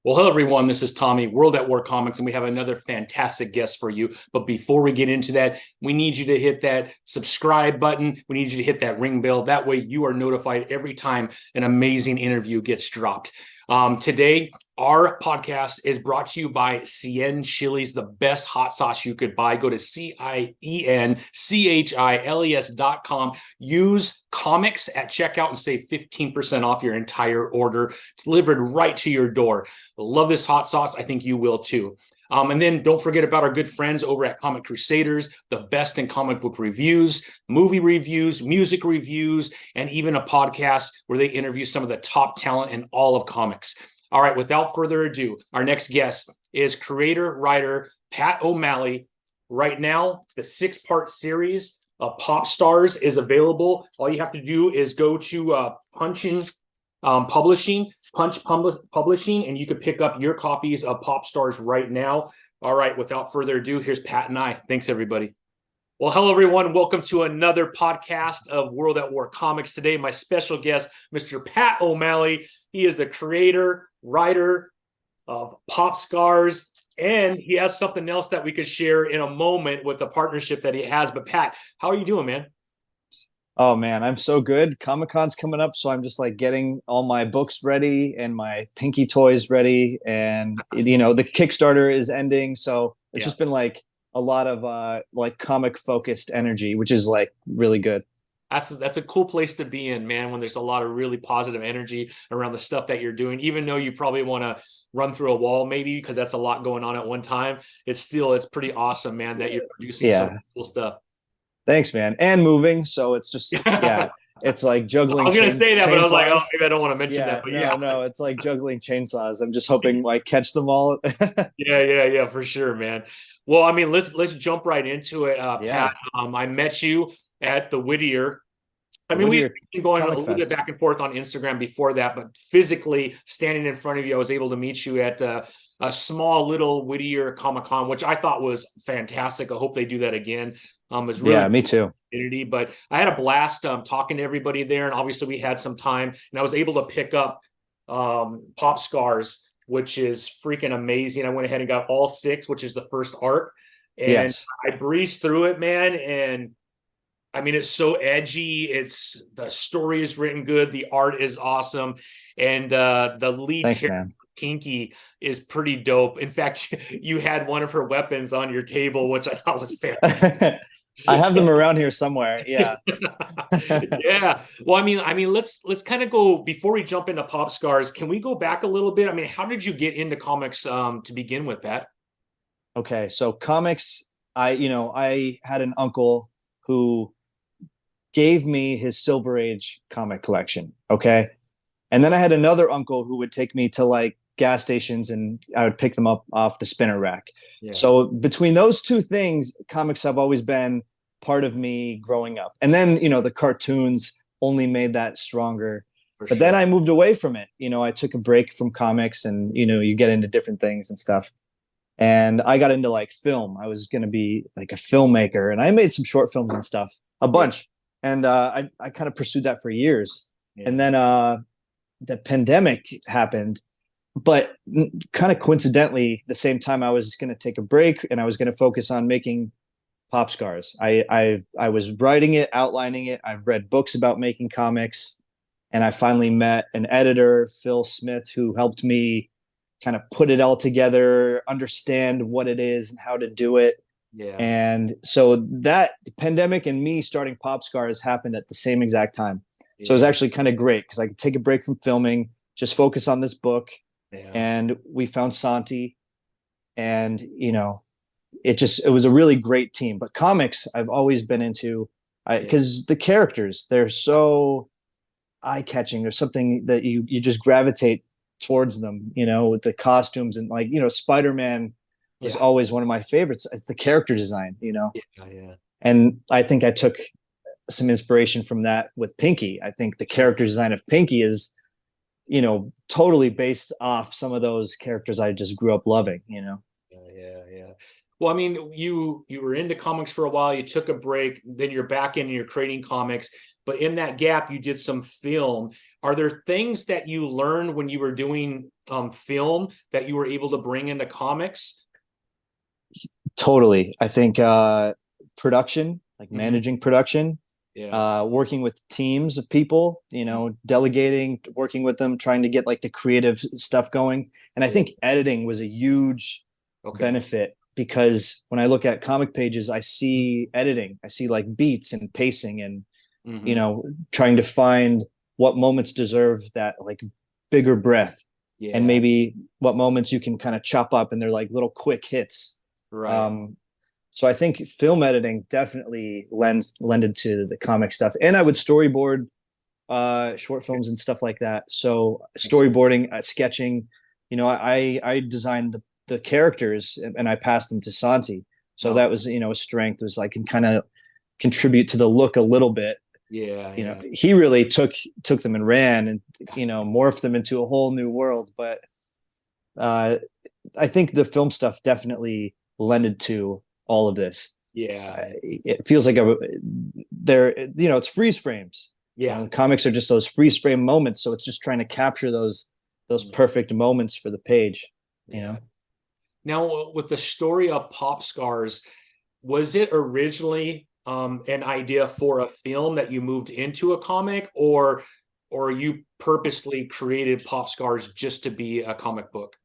Well, hello everyone. This is Tommy, World at War Comics, and we have another fantastic guest for you. But before we get into that, we need you to hit that subscribe button. We need you to hit that ring bell. That way, you are notified every time an amazing interview gets dropped. Today, our podcast is brought to you by Cien Chilies, the best hot sauce you could buy. Go to CIENCHILES.com. Use comics at checkout and save 15% off your entire order, delivered right to your door. Love this hot sauce. I think you will too. And then don't forget about our good friends over at Comic Crusaders, the best in comic book reviews, movie reviews, music reviews, and even a podcast where they interview some of the top talent in all of comics. All right, without further ado, our next guest is creator, writer, Pat O'Malley. Right now, the 6-part series of PopScars is available. All you have to do is go to Punch Publishing, and you can pick up your copies of PopScars right now. All right, without further ado, here's Pat and I. Thanks, everybody. Well, hello, everyone. Welcome to another podcast of World at War Comics. Today, my special guest, Mr. Pat O'Malley. He is the creator, writer of PopScars, and he has something else that we could share in a moment with the partnership that he has. But Pat, how are you doing, man? Oh man, I'm so good. Comic-Con's coming up, so I'm just like getting all my books ready and my Pinky toys ready. And the Kickstarter is ending, so it's Yeah. just been like a lot of like comic focused energy, which is like really good. That's a cool place to be in, man, when there's a lot of really positive energy around the stuff that you're doing. Even though you probably want to run through a wall, maybe, because that's a lot going on at one time, it's pretty awesome, man, that you're producing some Yeah. cool stuff. Thanks, man. And moving, so it's just I yeah, it's like juggling was gonna say that, but I was like, oh, chainsaws. maybe I don't want to mention that. Yeah, But no, yeah, no, it's like juggling chainsaws. I'm just hoping like catch them all. yeah, for sure, man. Well, I mean, let's jump right into it, Pat. Yeah, I met you at the Whittier. I the mean, we've Whittier been going a Comic little bit Fest. back and forth on Instagram before that, but physically standing in front of you, I was able to meet you at a small little Whittier Comic Con, which I thought was fantastic. I hope they do that again. It's really Yeah, me too. community, but I had a blast talking to everybody there, and obviously we had some time, and I was able to pick up PopScars, which is freaking amazing. I went ahead and got all 6, which is the first arc, and Yes. I breezed through it, man, and I mean, it's so edgy. It's the story is written good. The art is awesome. And the lead Thanks, character, man. Pinky, is pretty dope. In fact, you had one of her weapons on your table, which I thought was fantastic. I have them around here somewhere. Yeah. Yeah. Well, I mean, let's kind of go before we jump into PopScars. Can we go back a little bit? I mean, how did you get into comics to begin with, Pat? Okay. So comics, I had an uncle who gave me his Silver Age comic collection. Okay. And then I had another uncle who would take me to like gas stations and I would pick them up off the spinner rack. Yeah, So between those two things, comics have always been part of me growing up. And then, the cartoons only made that stronger. for But then sure. I moved away from it. I took a break from comics and, you get into different things and stuff. And I got into like film. I was going to be like a filmmaker and I made some short films and stuff, a Yeah, bunch. And I kind of pursued that for years. yeah, And then the pandemic happened, but kind of coincidentally, the same time I was going to take a break and I was going to focus on making PopScars. I was writing it, outlining it. I've read books about making comics, and I finally met an editor, Phil Smith, who helped me kind of put it all together, understand what it is and how to do it. yeah, And so that the pandemic and me starting PopScars happened at the same exact time. So it was yeah, actually kind of great because I could take a break from filming, just focus on this book. yeah, And we found Santi, and it was a really great team. But comics, I've always been into, yeah. because the characters, they're so eye catching. There's something that you just gravitate towards them. With the costumes and like Spider-Man was Yeah, always one of my favorites. It's the character design. yeah, yeah. And I think I took some inspiration from that with Pinky. I think the character design of Pinky is, totally based off some of those characters I just grew up loving. Yeah. Well, I mean, you were into comics for a while, you took a break, then you're back in and you're creating comics, but in that gap you did some film. Are there things that you learned when you were doing film that you were able to bring into comics? Totally. I think production, like managing production, Yeah. working with teams of people, delegating, working with them, trying to get like the creative stuff going. And I think editing was a huge Okay. benefit, because when I look at comic pages, I see editing, I see like beats and pacing, and trying to find what moments deserve that like bigger breath, and Yeah. maybe what moments you can kind of chop up and they're like little quick hits. Right. So I think film editing definitely lended to the comic stuff. And I would storyboard short films and stuff like that. So storyboarding, sketching, I designed the characters, and I passed them to Santi. So that was, a strength, was I can kind of contribute to the look a little bit. Yeah. He really took them and ran, and, morphed them into a whole new world. But I think the film stuff definitely lended to all of this. Yeah. It feels like it's freeze frames. Yeah. Comics are just those freeze frame moments, so it's just trying to capture those perfect moments for the page. Now, with the story of PopScars, was it originally an idea for a film that you moved into a comic, or you purposely created PopScars just to be a comic book?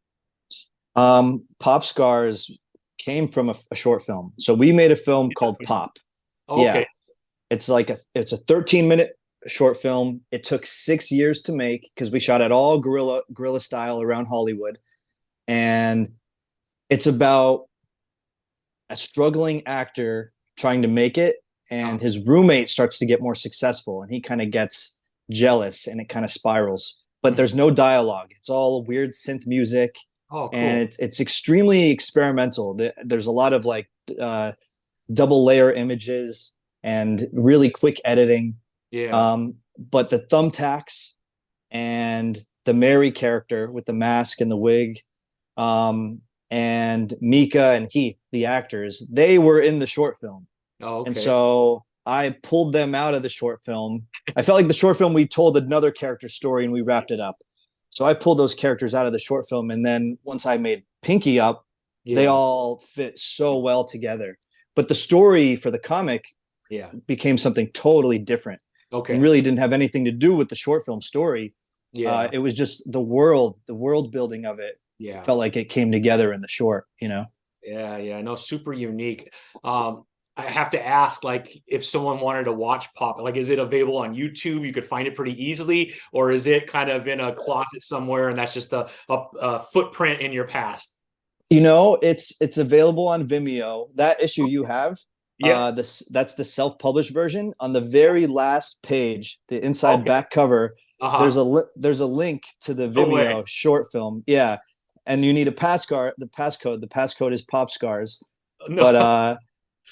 PopScars came from a short film. So we made a film called Pop. Oh, okay. Yeah. It's a 13-minute short film. It took 6 years to make, because we shot it all guerrilla style around Hollywood. And it's about a struggling actor trying to make it, and his roommate starts to get more successful, and he kind of gets jealous, and it kind of spirals. But there's no dialogue. It's all weird synth music. Oh, cool. And it's extremely experimental. There's a lot of like double layer images and really quick editing. Yeah. But the thumbtacks and the Mary character with the mask and the wig, and Mika and Heath, the actors, they were in the short film. Oh, okay. And so I pulled them out of the short film. I felt like the short film, we told another character story and we wrapped it up. So I pulled those characters out of the short film. And then once I made Pinky up, they all fit so well together. But the story for the comic became something totally different. Okay. It really didn't have anything to do with the short film story. Yeah. It was just the world building of it. Yeah. Felt like it came together in the short, Yeah. No, super unique. I have to ask, like, if someone wanted to watch Pop, like, is it available on YouTube? You could find it pretty easily, or is it kind of in a closet somewhere and that's just a footprint in your past? It's available on Vimeo. That issue you have, that's the self-published version. On the very last page, the inside back cover, there's a link to the Vimeo short film. Yeah. And you need a passcode. The passcode is PopScars. No. But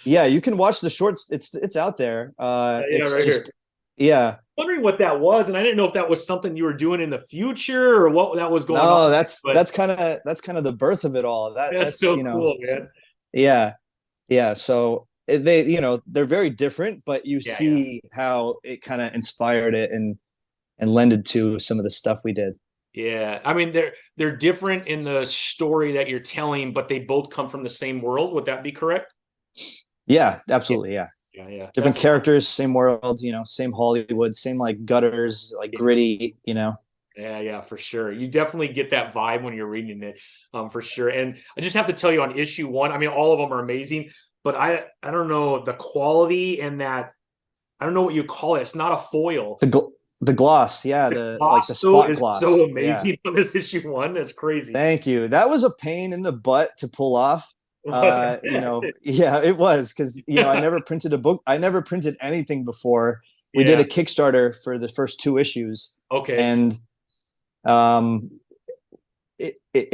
yeah, you can watch the shorts. It's out there. It's right just here. Wondering what that was, and I didn't know if that was something you were doing in the future or what that was going on. No, that's kind of the birth of it all. That's so cool, man. Yeah. So they're very different, but you see how it kind of inspired it and lended to some of the stuff we did. Yeah, I mean they're different in the story that you're telling, but they both come from the same world. Would that be correct? Yeah, absolutely. Yeah. Different characters, same world, same Hollywood, same like gutters, like gritty, Yeah, for sure. You definitely get that vibe when you're reading it, for sure. And I just have to tell you, on issue 1, I mean, all of them are amazing, but I don't know the quality and that, I don't know what you call it. It's not a foil. The gloss, the spot gloss. So amazing on this issue 1. That's crazy. Thank you. That was a pain in the butt to pull off. It was, because I never printed a book. I never printed anything before. We did a Kickstarter for the first 2 issues. Okay. And it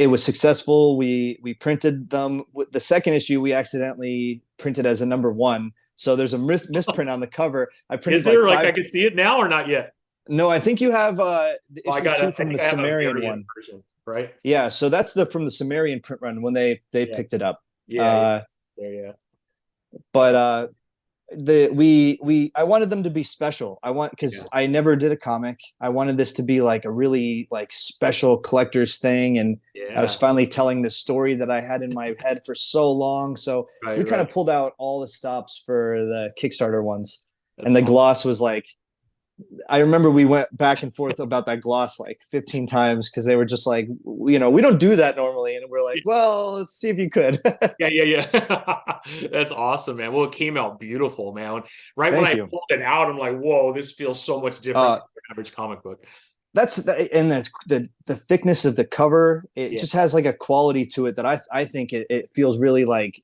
was successful. We printed them. The second issue we accidentally printed as a number 1. So there's a misprint on the cover. I printed. Is there I can see it now or not yet? No, I think you have the issue 2 from the Sumerian one. Version, right? Yeah, so that's from the Sumerian print run when they picked it up. Yeah. But I wanted them to be special. Yeah. Because I never did a comic. I wanted this to be like a really like special collector's thing, and I was Yeah. finally telling this story that I had in my head for so long. So Right. we kind of Right. pulled out all the stops for the Kickstarter ones, and That's the awesome. gloss was like, I remember we went back and forth about that gloss like 15 times because they were just like, we don't do that normally, and we're like, well, let's see if you could. Yeah, yeah, yeah. That's awesome, man. Well, it came out beautiful, man. Right when Thank I you. pulled it out, I'm like, whoa, this feels so much different Uh, from your average comic book. and the thickness of the cover, it Yeah, just has like a quality to it that I think it feels really like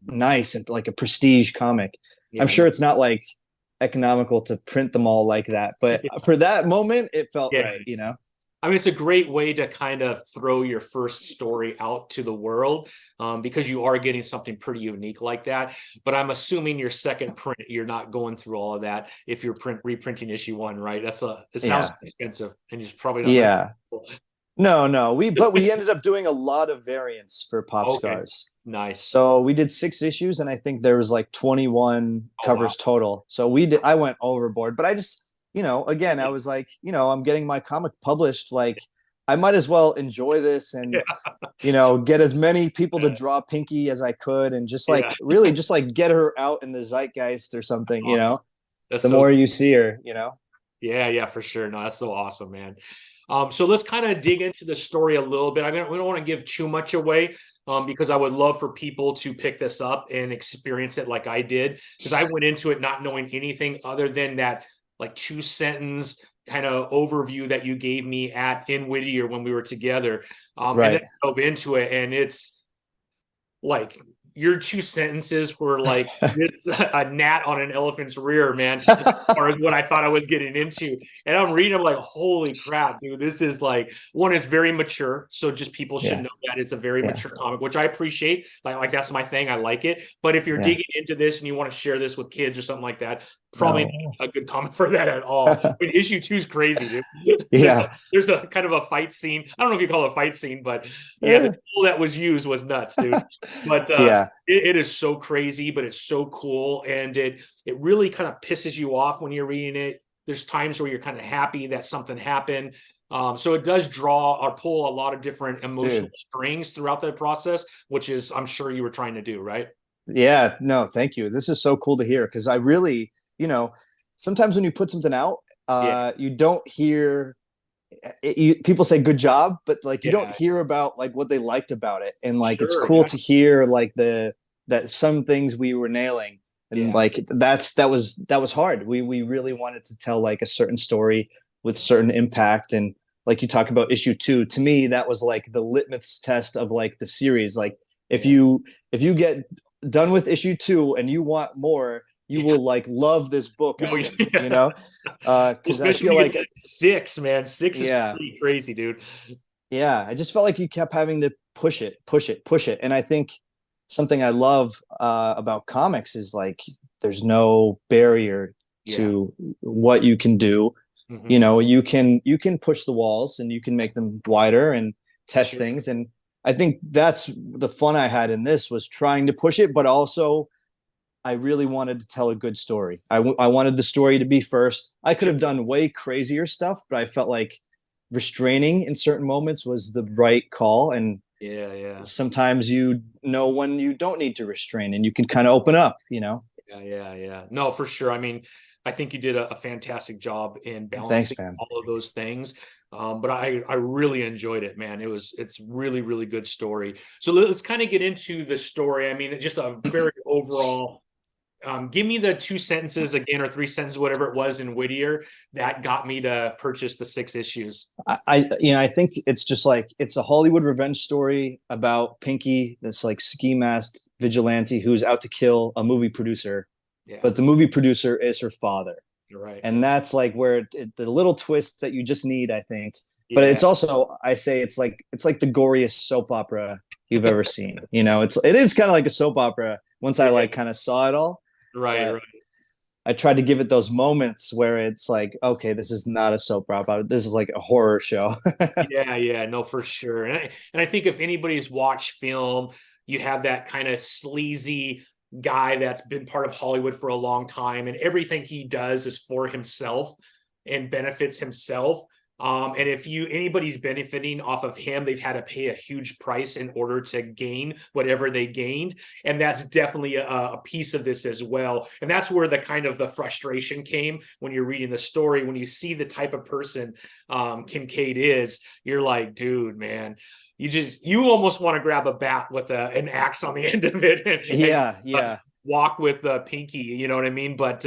nice and like a prestige comic. I'm yeah, sure no, it's not like economical to print them all like that, but for that moment it felt yeah. right, you know. I mean, it's a great way to kind of throw your first story out to the world, because you are getting something pretty unique like that. But I'm assuming your second print, you're not going through all of that if you're reprinting issue one, right? It sounds Yeah. expensive, and you're probably not very. Yeah. No, we ended up doing a lot of variants for Okay, PopScars. nice. So we did 6 issues, and I think there was like 21 Oh wow. covers total. So I went overboard, but I just, again, I was like, I'm getting my comic published. Like, I might as well enjoy this and, get as many people to draw Pinky as I could, and just like Yeah, really just like get her out in the zeitgeist or something, awesome. That's the so more cool. you see her. Yeah, yeah, for sure. No, that's so awesome, man. So let's kind of dig into the story a little bit. I mean, we don't want to give too much away, because I would love for people to pick this up and experience it like I did, because I went into it not knowing anything other than that like 2 sentence kind of overview that you gave me in Whittier when we were together, and then Right. I dove into it, and it's like your 2 sentences were like it's a gnat on an elephant's rear, man, as far as what I thought I was getting into. And I'm reading, I'm like, holy crap, dude, this is like one, it's very mature. So just people should Yeah. know that it's a very Yeah. mature comic, which I appreciate. Like that's my thing. I like it. But if you're Yeah. digging into this and you want to share this with kids or something like that, probably No. not a good comic for that at all. I mean, issue two is crazy, dude. Yeah. There's a kind of a fight scene. I don't know if you call it a fight scene, but yeah, the Eh. tool that was used was nuts, dude. But Yeah. it is so crazy, but it's so cool, and it really kind of pisses you off when you're reading it. There's times where you're kind of happy that something happened. So it does draw or pull a lot of different emotional Dude. strings throughout the process, which is I'm sure you were trying to do, right? Yeah. No, thank you. This is so cool to hear, because I really, sometimes when you put something out, Yeah, you don't hear people say good job, but like you don't yeah, hear about like what they liked about it, and like it's sure, cool yeah, to hear like that some things we were nailing, and yeah, like that was hard. We really wanted to tell like a certain story with certain impact, and like you talk about issue two, to me that was like the litmus test of like the series. Like if yeah, you get done with issue two and you want more, you yeah. will like love this book, I Oh, think, yeah. Well, because I especially feel when you get like, to six, man. Six is yeah, pretty crazy, dude. yeah, I just felt like you kept having to push it, push it, push it. And I think something I love about comics is like there's no barrier Yeah. to what you can do. Hmm. You can push the walls, and you can make them wider and test Sure. things. And I think that's the fun I had in this, was trying to push it, but also I really wanted to tell a good story. I wanted the story to be first. I could Sure. have done way crazier stuff, but I felt like restraining in certain moments was the right call. And Yeah, yeah. sometimes you know when you don't need to restrain, and you can kind of open up. Yeah, yeah, yeah. No, for sure. I mean, I think you did a fantastic job in Thanks, balancing man. all of those things. But I really enjoyed it, man. It's really, really good story. So let's kind of get into the story. I mean, just a very overall. Give me the 2 sentences again, or 3 sentences, whatever it was in Whittier that got me to purchase the 6 issues. I think it's just like it's a Hollywood revenge story about Pinky, this like ski masked vigilante who's out to kill a movie producer, Yeah, but the movie producer is her father. you're right. And that's like where the little twist that you just need, I think. But Yeah, it's also, I say, it's like the goriest soap opera you've ever seen. It is kind of like a soap opera once I yeah, like kind of saw it all. right, But right. I tried to give it those moments where it's like, okay, this is not a soap opera. This is like a horror show. Yeah, yeah, no, for sure. And I think if anybody's watched film, you have that kind of sleazy guy that's been part of Hollywood for a long time, and everything he does is for himself and benefits himself. And if anybody's benefiting off of him, they've had to pay a huge price in order to gain whatever they gained. And that's definitely a piece of this as well. And that's where the kind of the frustration came when you're reading the story. When you see the type of person Kincaid is, you're like, dude, man, you almost want to grab a bat with an axe on the end of it and walk with Pinky, you know what I mean? But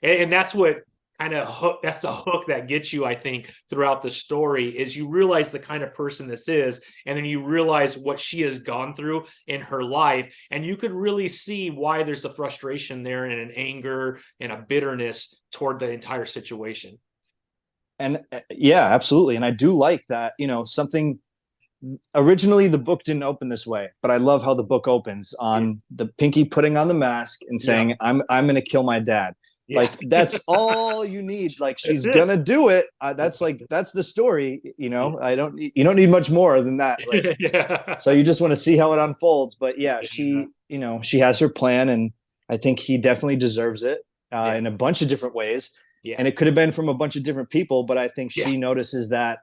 and that's what kind of hook, that's the hook that gets you, I think, throughout the story, is you realize the kind of person this is, and then you realize what she has gone through in her life, and you could really see why there's a frustration there and an anger and a bitterness toward the entire situation. And yeah, absolutely. And I do like that, something originally the book didn't open this way, but I love how the book opens on the Pinky putting on the mask and saying, I'm going to kill my dad. Yeah. Like, that's all you need. Like, she's gonna do it. That's the story. You don't need much more than that. Like, so you just want to see how it unfolds. But yeah, she has her plan, and I think he definitely deserves it in a bunch of different ways. Yeah. And it could have been from a bunch of different people, but I think she notices that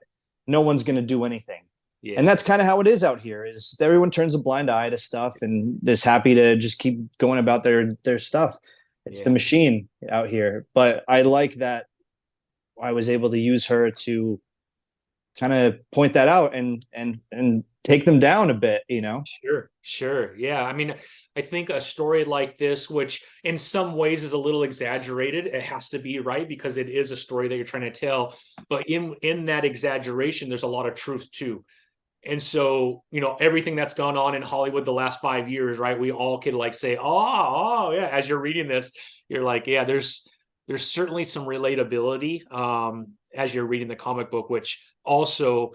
no one's gonna do anything. Yeah. And that's kind of how it is out here, is everyone turns a blind eye to stuff and is happy to just keep going about their stuff. It's the machine out here. But I like that I was able to use her to kind of point that out and take them down a bit, Sure. Yeah. I mean, I think a story like this, which in some ways is a little exaggerated, it has to be, right? Because it is a story that you're trying to tell. But in that exaggeration, there's a lot of truth too. And so, everything that's gone on in Hollywood the last 5 years, right? We all could like say, oh, yeah. As you're reading this, you're like, yeah, there's certainly some relatability as you're reading the comic book, which also,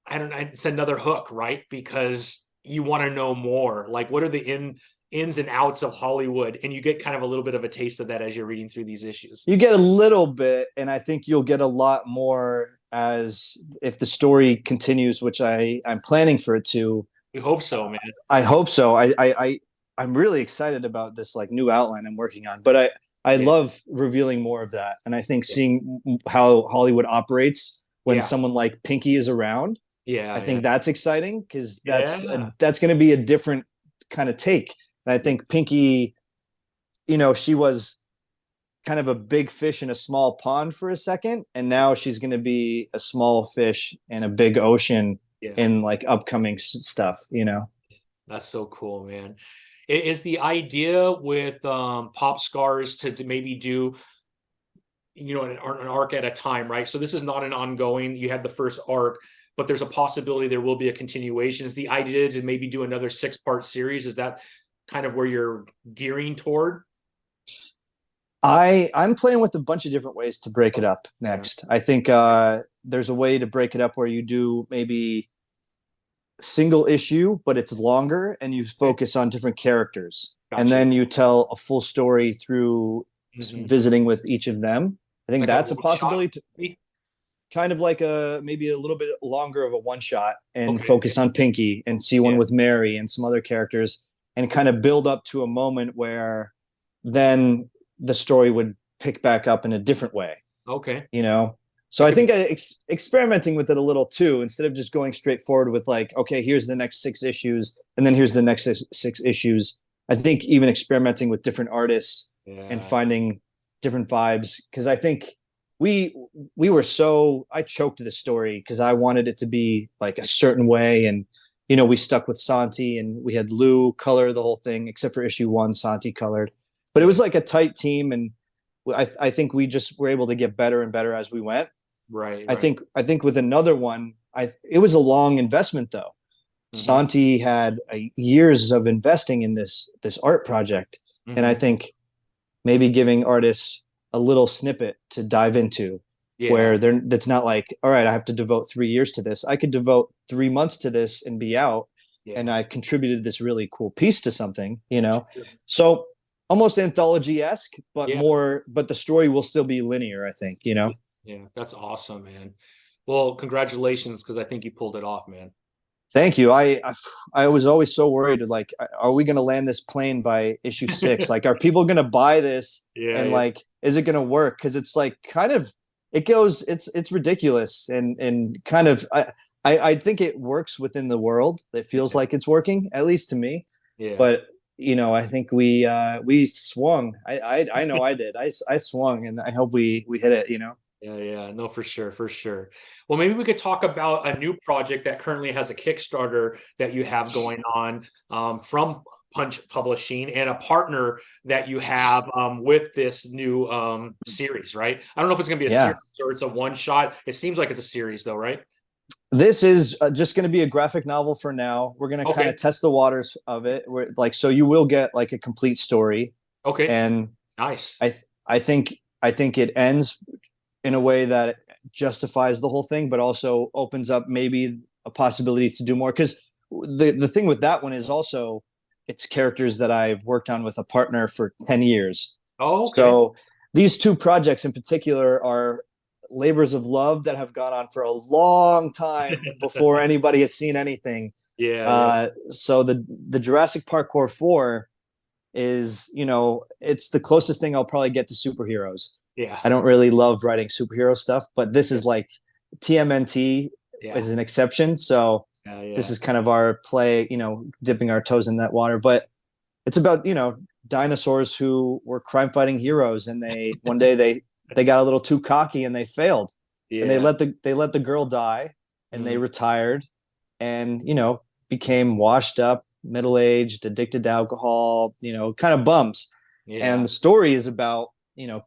it's another hook, right? Because you want to know more. Like, what are the ins and outs of Hollywood? And you get kind of a little bit of a taste of that as you're reading through these issues. You get a little bit, and I think you'll get a lot more as if the story continues, which I'm planning for it to. We hope so, man. I hope so. I'm really excited about this like new outline I'm working on, but I love revealing more of that. And I think seeing how Hollywood operates when someone like Pinky is around, I think that's exciting, because that's going to be a different kind of take. And I think Pinky, she was kind of a big fish in a small pond for a second, and now she's going to be a small fish in a big ocean in like upcoming stuff. That's so cool, man. Is the idea with PopScars to maybe do an arc at a time, right? So this is not an ongoing, you had the first arc, but there's a possibility there will be a continuation. Is the idea to maybe do another 6-part series? Is that kind of where you're gearing toward? I'm playing with a bunch of different ways to break it up next. I think there's a way to break it up where you do maybe single issue, but it's longer, and you focus on different characters. Gotcha. And then you tell a full story through visiting with each of them. I think like that's a possibility. Kind of like maybe a little bit longer of a one shot, and focus on Pinky, and see one with Mary and some other characters, and kind of build up to a moment where then the story would pick back up in a different way. So I think experimenting with it a little too, instead of just going straight forward with like, okay, here's the next 6 issues, and then here's the next six issues. I think even experimenting with different artists and finding different vibes, because I think I choked the story because I wanted it to be like a certain way, and we stuck with Santi, and we had Lou color the whole thing, except for issue 1, Santi colored. But it was like a tight team, and I think we just were able to get better and better as we went. Right. I think with another one, it was a long investment though. Santi had years of investing in this art project, and I think maybe giving artists a little snippet to dive into, where that's not like, all right, I have to devote 3 years to this. I could devote 3 months to this and be out, and I contributed this really cool piece to something, So almost anthology-esque, but but the story will still be linear, I think, Yeah, that's awesome, man. Well, congratulations, because I think you pulled it off, man. Thank you. I was always so worried, like, are we going to land this plane by issue 6? Like, are people going to buy this? Yeah, And yeah, like, is it going to work? Because it's like kind of, it goes, it's ridiculous, and kind of, I think it works within the world. It feels yeah, like it's working, at least to me. yeah. But I think we swung. I know I did. I swung, and I hope we hit it. Yeah, yeah, no, for sure, for sure. Well, maybe we could talk about a new project that currently has a Kickstarter that you have going on from Punch Publishing and a partner that you have with this new series, right? I don't know if it's going to be a series Yeah. or it's a one shot. It seems like it's a series, though, right? This is just going to be a graphic novel for now. We're going to kind Okay, of test the waters of it. We're like, so you will get like a complete story, okay, and nice. I think it ends in a way that justifies the whole thing, but also opens up maybe a possibility to do more. Because the thing with that one is also it's characters that I've worked on with a partner for 10 years. Oh, okay. So these two projects in particular are labors of love that have gone on for a long time before anybody has seen anything. Yeah, yeah, So the Jurassic Parkour 4 is, it's the closest thing I'll probably get to superheroes. yeah, I don't really love writing superhero stuff, but this yeah, is like TMNT yeah, is an exception. So yeah, this yeah. is kind of our play, dipping our toes in that water. But it's about, dinosaurs who were crime fighting heroes, and they one day they got a little too cocky and they failed. And Yeah. they let the girl die, and they Mm, retired, and became washed up, middle-aged, addicted to alcohol, kind of bums. And yeah. the story is about,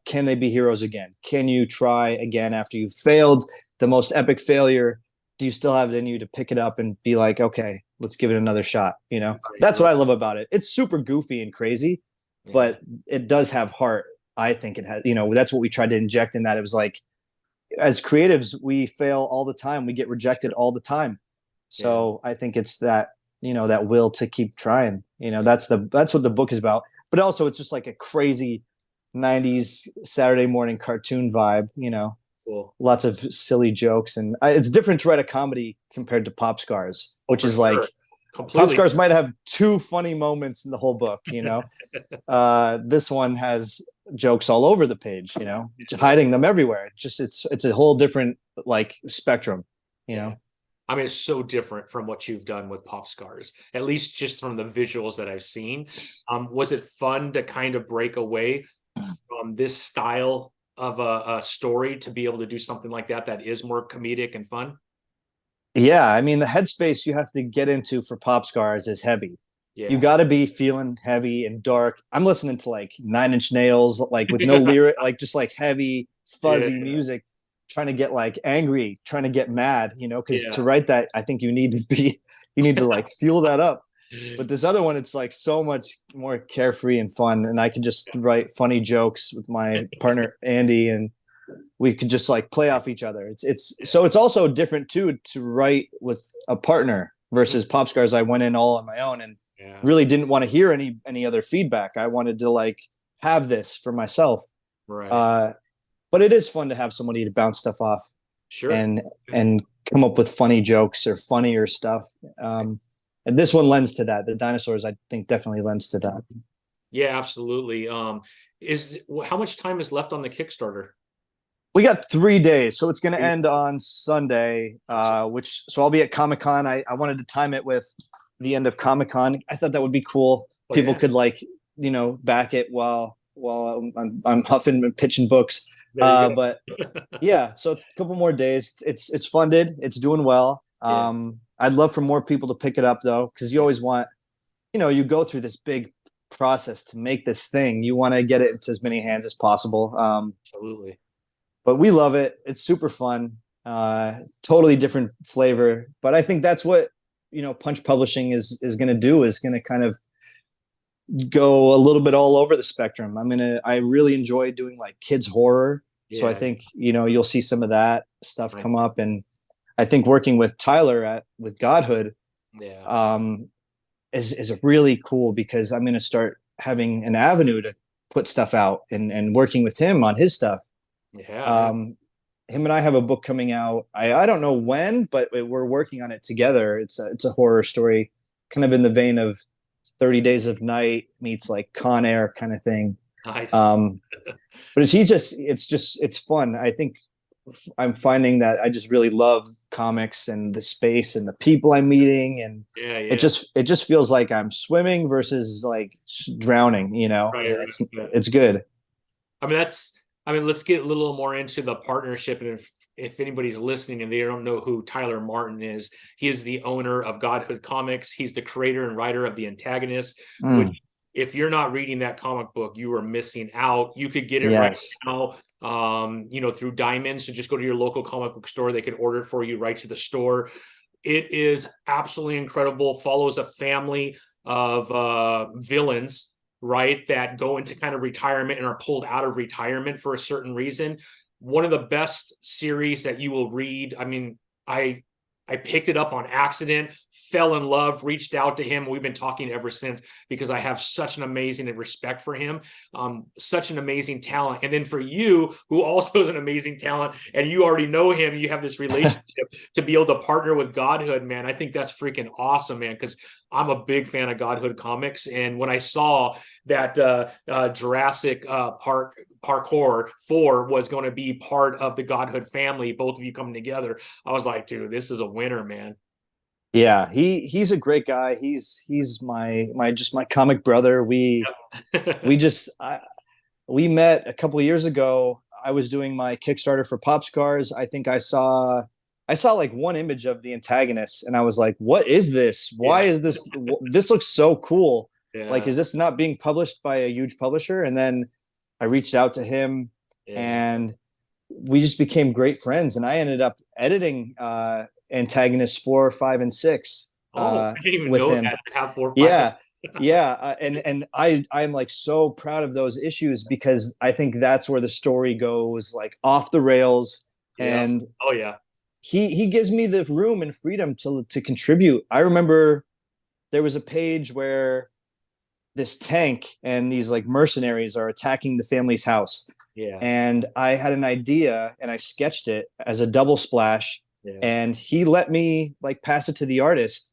can they be heroes again? Can you try again after you've failed the most epic failure? Do you still have it in you to pick it up and be like, okay, let's give it another shot? Right, That's what right. I love about it. It's super goofy and crazy, Yeah. but it does have heart. I think it has, that's what we tried to inject in that. It was like, as creatives, we fail all the time. We get rejected all the time. Yeah. So I think it's that, that will to keep trying. That's what the book is about. But also it's just like a crazy 90s Saturday morning cartoon vibe, Cool. lots of silly jokes. And it's different to write a comedy compared to PopScars, Oh, which for is like sure. Completely. PopScars might have two funny moments in the whole book. This one has jokes all over the page, Yeah. hiding them everywhere. It's a whole different like spectrum, you Yeah. know. I mean, it's so different from what you've done with Pop Scars, at least just from the visuals that I've seen. Was it fun to kind of break away from this style of a story to be able to do something like that that is more comedic and fun? Yeah, I mean the headspace you have to get into for PopScars is heavy. You Yeah. got to be feeling heavy and dark. I'm listening to like Nine Inch Nails, like with no lyric, like just like heavy, Yeah. fuzzy music, trying to get like angry, trying to get mad, because to Yeah. write that, I think you need to like fuel that up. But this other one, it's like so much more carefree and fun, and I can just write funny jokes with my partner Andy, and we could just like play off each other. It's also different too to write with a partner versus PopScars. I went in all on my own and Yeah. really didn't want to hear any other feedback. I wanted to like have this for myself. Right. Uh, but it is fun to have somebody to bounce stuff off Sure. and come up with funny jokes or funnier stuff. And this one lends to that. The dinosaurs, I think, definitely lends to that. Yeah, absolutely. Is how much time is left on the Kickstarter? We got 3 days, so it's going to Three. end on Sunday. Gotcha. So I'll be at Comic-Con. I wanted to time it with the end of Comic-Con. I thought that would be cool. Oh People yeah. could like back it while I'm huffing and pitching books. There you But go. yeah, so it's a couple more days. It's funded. It's doing well. Yeah. I'd love for more people to pick it up though, because you Yeah. always want, you go through this big process to make this thing. You want to get it into as many hands as possible. Absolutely. But we love it. It's super fun. Totally different flavor. But I think that's what Punch Publishing is going to do. Is going to kind of go a little bit all over the spectrum. I really enjoy doing like kids horror. So I Yeah. think you'll see some of that stuff Right. come up, and I think working with Tyler with Godhood Yeah. um, is really cool, because I'm going to start having an avenue to put stuff out and working with him on his stuff. Yeah. Yeah. Um, him and I have a book coming out. I don't know when, but we're working on it together. It's a horror story, kind of in the vein of 30 Days of Night meets like Con Air kind of thing. Nice. Um, but it's fun. I think I'm finding that I just really love comics and the space and the people I'm meeting, and Yeah, it yeah. just feels like I'm swimming versus like drowning. Right, right. Yeah. It's good. I mean, let's get a little more into the partnership. And if anybody's listening and they don't know who Tyler Martin is, he is the owner of Godhood Comics. He's the creator and writer of The Antagonist, which, Mm, if you're not reading that comic book, you are missing out. You could get it right yes. now, through Diamond. So just go to your local comic book store. They can order it for you right to the store. It is absolutely incredible. Follows a family of villains, right, that go into kind of retirement and are pulled out of retirement for a certain reason. One of the best series that you will read. I mean, I picked it up on accident, fell in love, reached out to him. We've been talking ever since because I have such an amazing respect for him, such an amazing talent. And then for you, who also is an amazing talent, and you already know him, you have this relationship to be able to partner with Godhood, man. I think that's freaking awesome, man, because I'm a big fan of Godhood Comics. And when I saw that Jurassic Parkour 4 was going to be part of the Godhood family, both of you coming together, I was like, dude, this is a winner, man. Yeah, he's a great guy. He's my just my comic brother. We Yep. just we met a couple of years ago. I was doing my Kickstarter for PopScars. I think I saw like one image of the antagonist, and I was like, "What is this? Why Yeah. is this? This looks so cool! Like, Yeah. is this not being published by a huge publisher?" And then I reached out to him, Yeah. and we just became great friends. And I ended up editing antagonists 4, 5, and 6 Oh, I didn't even with know him. that. I have 4 or 5. Yeah, yeah, and I'm like so proud of those issues because I think that's where the story goes like off the rails, Yeah. and Oh, yeah. he gives me the room and freedom to contribute. I remember there was a page where this tank and these like mercenaries are attacking the family's house, Yeah. and I had an idea and I sketched it as a double splash, Yeah. and he let me like pass it to the artist,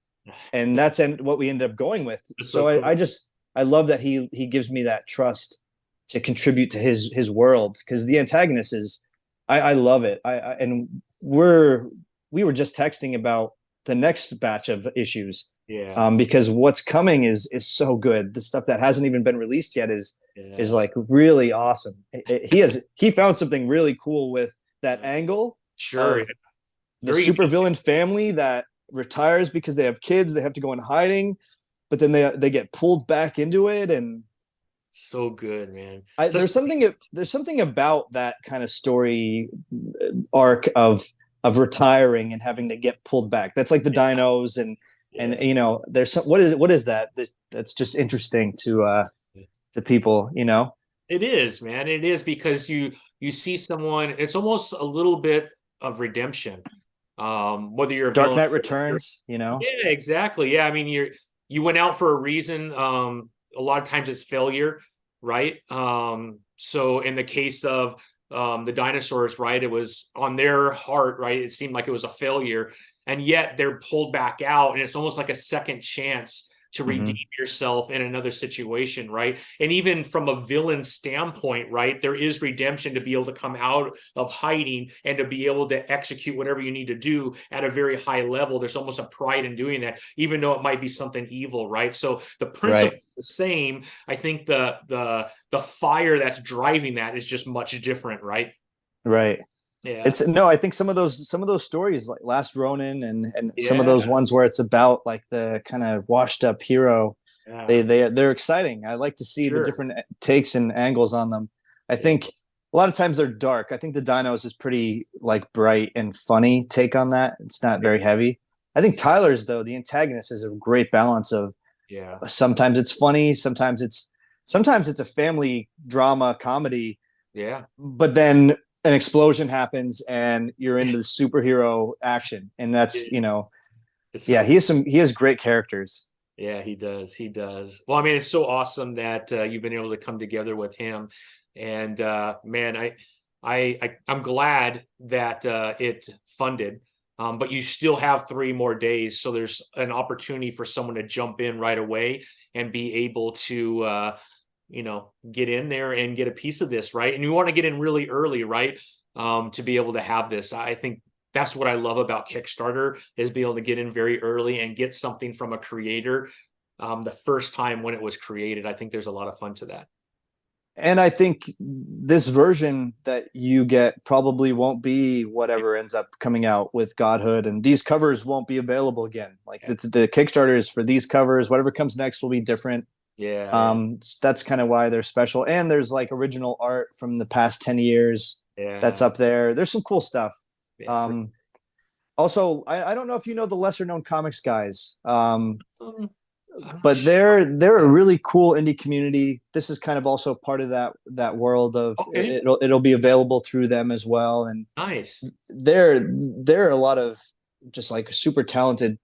and that's what we ended up going with. That's so So cool. I love that he gives me that trust to contribute to his world, because the antagonist is I love it. And we were just texting about the next batch of issues, Yeah. because what's coming is so good. The stuff that hasn't even been released yet is Yeah. like really awesome. He found something really cool with that angle Sure. of Yeah. the Very unique. supervillain family that retires because they have kids, they have to go in hiding, but then they get pulled back into it. And So good, man. Such there's something about that kind of story arc of retiring and having to get pulled back. That's like the dinos, and Yeah. there's some what is that that's just interesting to people, It is, man. It is because you see someone, it's almost a little bit of redemption. Whether you're a Dark villain. Knight Returns. Yeah, exactly. Yeah, I mean, you went out for a reason. A lot of times it's failure, right? So in the case of the dinosaurs, right, it was on their heart, right? It seemed like it was a failure, and yet they're pulled back out, and it's almost like a second chance to redeem Mm-hmm. yourself in another situation, right? And even from a villain standpoint, right, there is redemption to be able to come out of hiding and to be able to execute whatever you need to do at a very high level. There's almost a pride in doing that, even though it might be something evil, right? So the principle Right. is the same. I think the fire that's driving that is just much different, right? Right. Yeah. It's no, I think some of those stories like Last Ronin and some of those Yeah. ones where it's about like the kind of washed up hero, Yeah. they're exciting. I like to see the Sure. different takes and angles on them. I Yeah. think a lot of times they're dark. I think the Dinos is pretty like bright and funny take on that. It's not very heavy. I think Tyler's though, the antagonist is a great balance of Yeah. sometimes it's funny, sometimes it's a family drama comedy, Yeah. but then an explosion happens and you're into the superhero action, and that's It's yeah, so he has great characters. Yeah, he does. He does. Well, I mean, it's so awesome that you've been able to come together with him. And man, I'm glad that it funded. But you still have 3 more days, so there's an opportunity for someone to jump in right away and be able to get in there and get a piece of this, right? And you want to get in really early, right? To be able to have this. I think that's what I love about Kickstarter, is being able to get in very early and get something from a creator the first time when it was created. I think there's a lot of fun to that. And I think this version that you get probably won't be whatever ends up coming out with Godhood, and these covers won't be available again. Like, it's the Kickstarter is for these covers. Whatever comes next will be different. Yeah. That's kind of why they're special. And there's like original art from the past 10 years that's up there. There's some cool stuff. Yeah. Also, I don't know if you know the lesser known comics guys. But Sure. they're a really cool indie community. This is kind of also part of that world of Okay. it'll be available through them as well. And Nice. there are a lot of just like super talented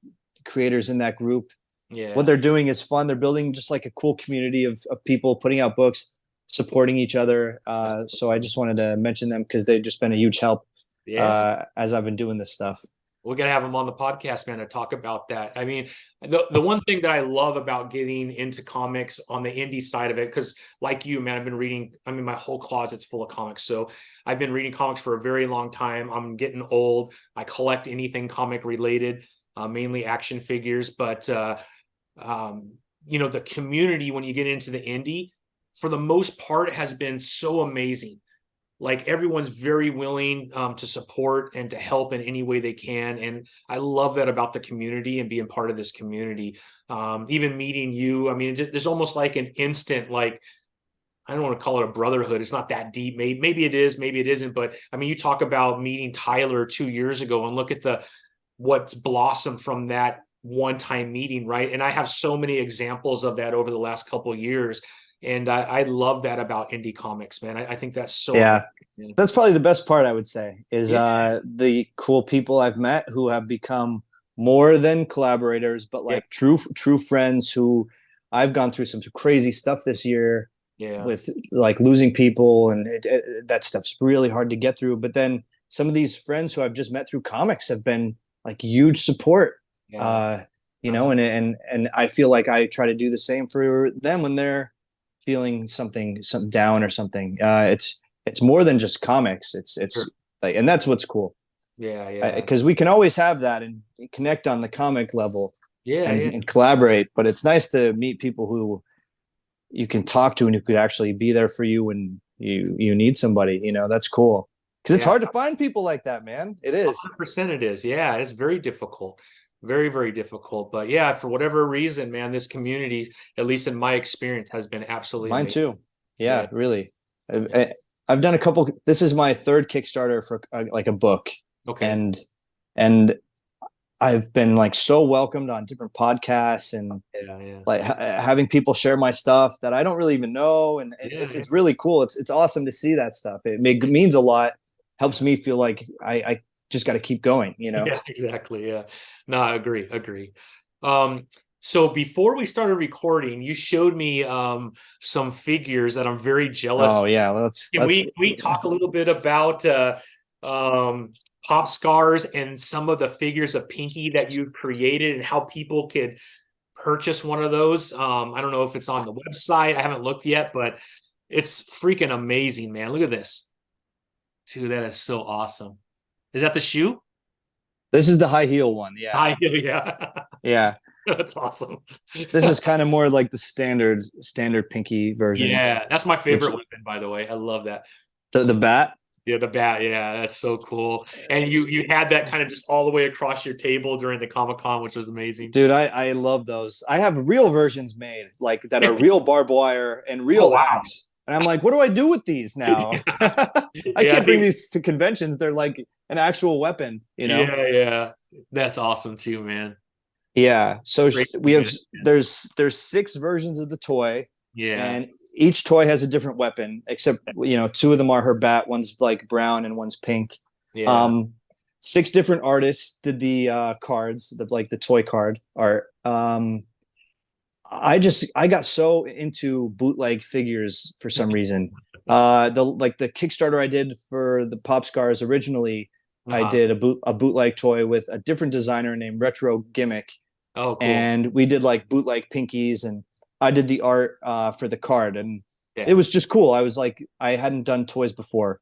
creators in that group. Yeah. What they're doing is fun. They're building just like a cool community of people putting out books, supporting each other. So I just wanted to mention them because they've just been a huge help as I've been doing this stuff. We got to have them on the podcast, man, to talk about that. I mean, the one thing that I love about getting into comics on the indie side of it, because like you, man, I've been reading, I mean, my whole closet's full of comics. So I've been reading comics for a very long time. I'm getting old. I collect anything comic related, mainly action figures. But, the community, when you get into the indie, for the most part, has been so amazing. Like, everyone's very willing to support and to help in any way they can. And I love that about the community and being part of this community. Even meeting you, I mean, there's almost like an instant, like, I don't want to call it a brotherhood. It's not that deep. Maybe it is, maybe it isn't. But I mean, you talk about meeting Tyler 2 years ago and look at what's blossomed from that one-time meeting, right? And I have so many examples of that over the last couple of years. And I love that about indie comics, man. I think that's so amazing. That's probably the best part, I would say, is Yeah. the cool people I've met who have become more than collaborators, but like true friends who I've gone through some crazy stuff this year with like losing people, and that stuff's really hard to get through. But then some of these friends who I've just met through comics have been like huge support. And I feel like I try to do the same for them when they're feeling something down or something. It's more than just comics. It's like, and that's what's cool. Because we can always have that and connect on the comic level and collaborate, but it's nice to meet people who you can talk to and who could actually be there for you when you need somebody. That's cool, because it's hard to find people like that, man. It is. 100% it is. Yeah, it's very difficult. Very, very difficult. But yeah, for whatever reason, man, this community, at least in my experience, has been absolutely mine amazing. too. Yeah, really. I've done a couple. This is my third Kickstarter for like a book. Okay. And I've been like so welcomed on different podcasts and like having people share my stuff that I don't really even know. And it's really cool. It's awesome to see that stuff. It means a lot. Helps me feel like I just got to keep going, Yeah, exactly. Yeah. No, I agree. So before we started recording, you showed me some figures that I'm very jealous. Oh yeah, Can we talk a little bit about PopScars and some of the figures of Pinky that you created and how people could purchase one of those? I don't know if it's on the website. I haven't looked yet, but it's freaking amazing, man. Look at this. Dude, that is so awesome. Is that the shoe? This is the high heel one. Yeah. High heel, yeah. Yeah. That's awesome. This is kind of more like the standard Pinky version. Yeah, that's my favorite weapon, by the way. I love that. The bat? Yeah, the bat. Yeah, that's so cool. And you had that kind of just all the way across your table during the Comic-Con, which was amazing. Dude, I love those. I have real versions made, like that are real barbed wire and real wax. And I'm like, what do I do with these now? I can't bring these to conventions. They're like an actual weapon, Yeah. That's awesome too, man. Yeah. So we have there's 6 versions of the toy. Yeah. And each toy has a different weapon, except 2 of them are her bat. One's like brown and one's pink. Yeah. 6 different artists did the cards, the toy card art. I got so into bootleg figures for some reason. The Kickstarter I did for the PopScars originally, I Uh-huh. did a bootleg toy with a different designer named Retro Gimmick, Oh, cool. and we did like bootleg pinkies, and I did the art for the card, and it Yeah. was just cool. I was like, I hadn't done toys before,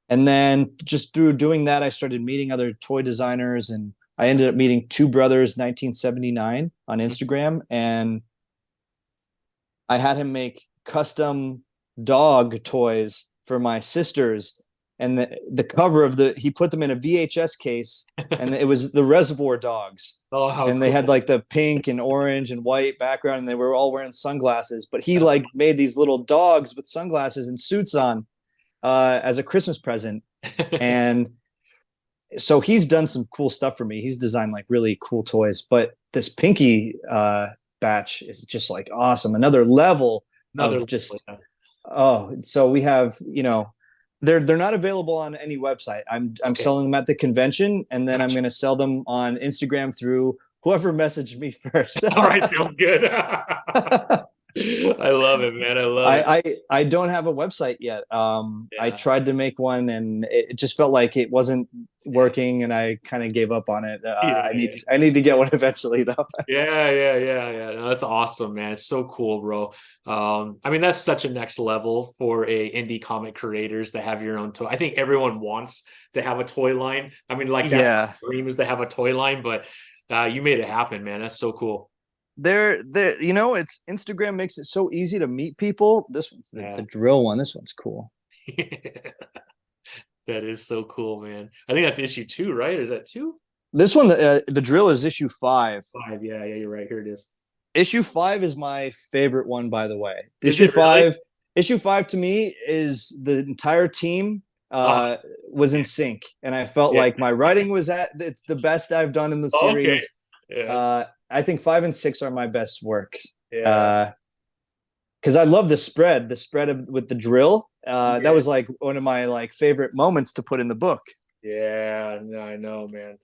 and then just through doing that, I started meeting other toy designers, and I ended up meeting Two Brothers 1979 on Instagram, and I had him make custom dog toys for my sisters. And the cover of he put them in a VHS case, and it was the Reservoir Dogs. Oh, how And they had cool. like the pink and orange and white background, and they were all wearing sunglasses. But he like made these little dogs with sunglasses and suits on as a Christmas present. And so he's done some cool stuff for me. He's designed like really cool toys. But this Pinky batch is just like awesome. Another level Another of level, just yeah. so we have, they're not available on any website. I'm Okay. selling them at the convention, and then I'm Gotcha. going to sell them on Instagram through whoever messaged me first. All right, sounds good. I love it, man. I love it. I don't have a website yet. I Yeah. tried to make one, and it just felt like it wasn't working, and I kind of gave up on it. Yeah. I need to get one eventually, though. Yeah. No, that's awesome, man. It's so cool, bro. I mean, that's such a next level for a indie comic creators to have your own toy. I think everyone wants to have a toy line. I mean, like that's Yeah, my dream is to have a toy line, but you made it happen, man. That's so cool. they're it's Instagram makes it so easy to meet people. This one's the Yeah. drill one. This one's cool. That is so cool, man. I think that's issue 2, right? Is that 2? This one, the drill is issue 5. 5. Yeah, you're right. Here it is. Issue 5 is my favorite one, by the way. Is it really? Issue 5 to me is the entire team Uh, was in sync, and I felt yeah. like my writing was it's the best I've done in the Okay. series. Yeah. I think 5 and 6 are my best work. Yeah. Because I love the spread with the drill. That Yeah. was like one of my like favorite moments to put in the book. Yeah. No, I know, man.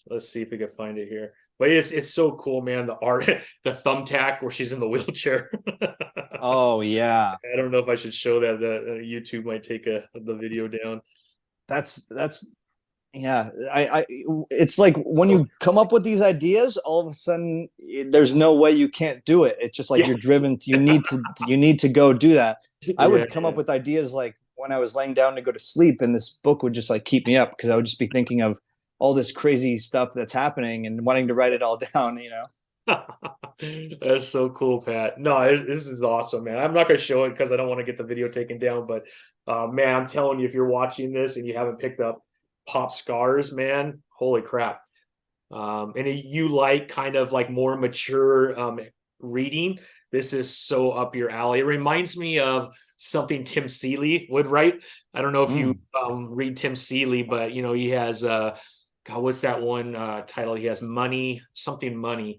Let's see if we can find it here. But it's so cool, man. The art, the thumbtack where she's in the wheelchair. Oh yeah, I don't know if I should show that. The YouTube might take the video down. that's yeah. I it's like when you come up with these ideas, all of a sudden there's no way you can't do it. It's just like Yeah. you're driven. You need to go do that. I Yeah. would come up with ideas like when I was laying down to go to sleep, and this book would just like keep me up because I would just be thinking of all this crazy stuff that's happening and wanting to write it all down. That's so cool, Pat. No, this is awesome, man. I'm not going to show it because I don't want to get the video taken down. But man, I'm telling you, if you're watching this and you haven't picked up PopScars, man, holy crap. And you like kind of like more mature reading, this is so up your alley. It reminds me of something Tim Seeley would write. I don't know if you read Tim Seeley, but he has God, what's that one title? He has Money, something Money.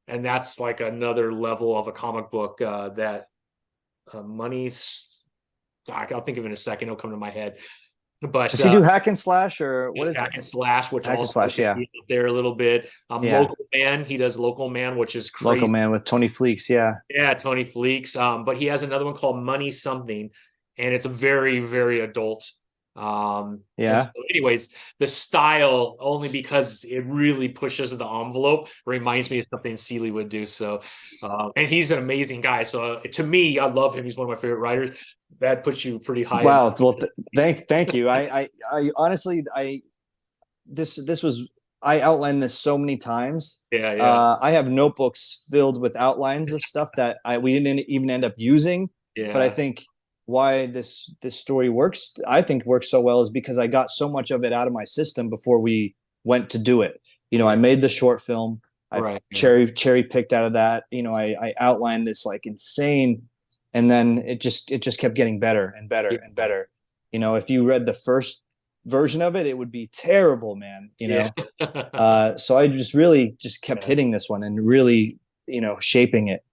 And that's like another level of a comic book that Money's. I'll think of it in a second. It'll come to my head. But Does he do hack and slash or what is hack it? and slash, which Hack and also slash, yeah. up there a little bit. Yeah. Local Man, he does Local Man, which is crazy. Local Man with Tony Fleeks, yeah. Yeah, Tony Fleeks. But he has another one called Money Something, and it's a very, very adult. Yeah. So anyways, the style, only because it really pushes the envelope, reminds me of something Seeley would do. So, and he's an amazing guy. So to me, I love him. He's one of my favorite writers. That puts you pretty high. Wow. Well, thank you. I honestly, this was, I outlined this so many times. Yeah. I have notebooks filled with outlines of stuff that we didn't even end up using. Yeah. But I think why this story works so well is because I got so much of it out of my system before we went to do it. I made the short film. I cherry picked out of that. I outlined this like insane, and then it just kept getting better and better and better. If you read the first version of it would be terrible, man. So I just kept hitting this one and really shaping it.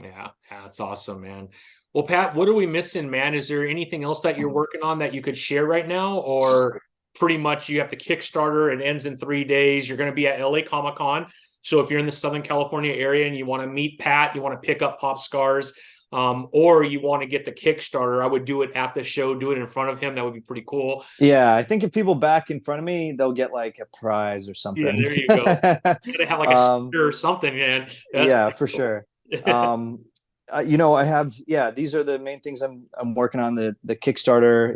Yeah, that's awesome, man. Well, Pat, what are we missing, man? Is there anything else that you're working on that you could share right now? Or pretty much you have the Kickstarter, it ends in 3 days. You're going to be at LA Comic Con. So if you're in the Southern California area and you want to meet Pat, you want to pick up PopScars, or you want to get the Kickstarter, I would do it at the show, do it in front of him. That would be pretty cool. Yeah, I think if people back in front of me, they'll get like a prize or Yeah, something. there you go. You gotta have like a sticker or something, man. That's Yeah, for cool. sure. I have, yeah, these are the main things I'm working on, the Kickstarter.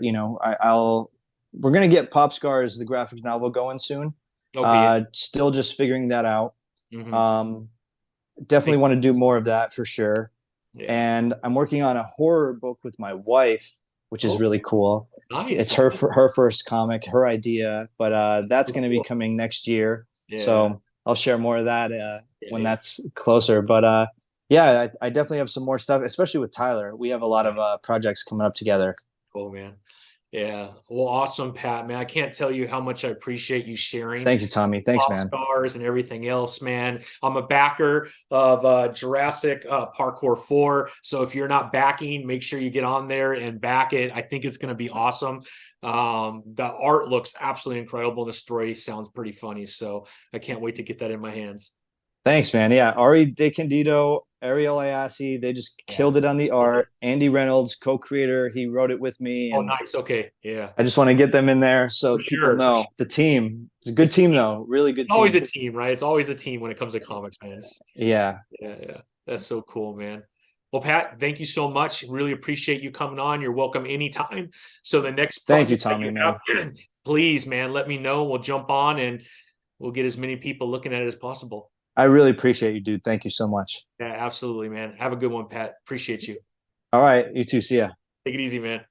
We're gonna get PopScars, the graphic novel, going soon. Okay. Still just figuring that out. Mhm. Definitely want to do more of that for sure. Yeah. And I'm working on a horror book with my wife, which is Oh, really cool. nice. It's her first comic, her idea, but that's going to be Cool. coming next year. Yeah. So I'll share more of that when Yeah. that's closer. But yeah, I definitely have some more stuff, especially with Tyler. We have a lot of projects coming up together. Cool, man. Yeah. Well, awesome, Pat, man. I can't tell you how much I appreciate you sharing Thank you, Tommy. Thanks, pop man. stars and everything else, man. I'm a backer of Jurassic Parkour 4. So if you're not backing, make sure you get on there and back it. I think it's going to be awesome. The art looks absolutely incredible. The story sounds pretty funny. So I can't wait to get that in my hands. Thanks, man. Yeah, Ari De Candido, Ariel Ayasi, they just Yeah. killed it on the art. Andy Reynolds, co-creator, he wrote it with me, Oh, and nice. Okay. Yeah. I just want to get them in there so For people sure. For know sure. the team. It's a good It's a team, team. though. Really good It's always team. a team, right? It's always a team when it comes to comics, man. Yeah. Yeah, yeah. That's so cool, man. Well, Pat, thank you so much. Really appreciate you coming on. You're welcome anytime. So the next Thank you, project that Tommy, you man. have, please, man, let me know. We'll jump on and we'll get as many people looking at it as possible. I really appreciate you, dude. Thank you so much. Yeah, absolutely, man. Have a good one, Pat. Appreciate you. All right. You too. See ya. Take it easy, man.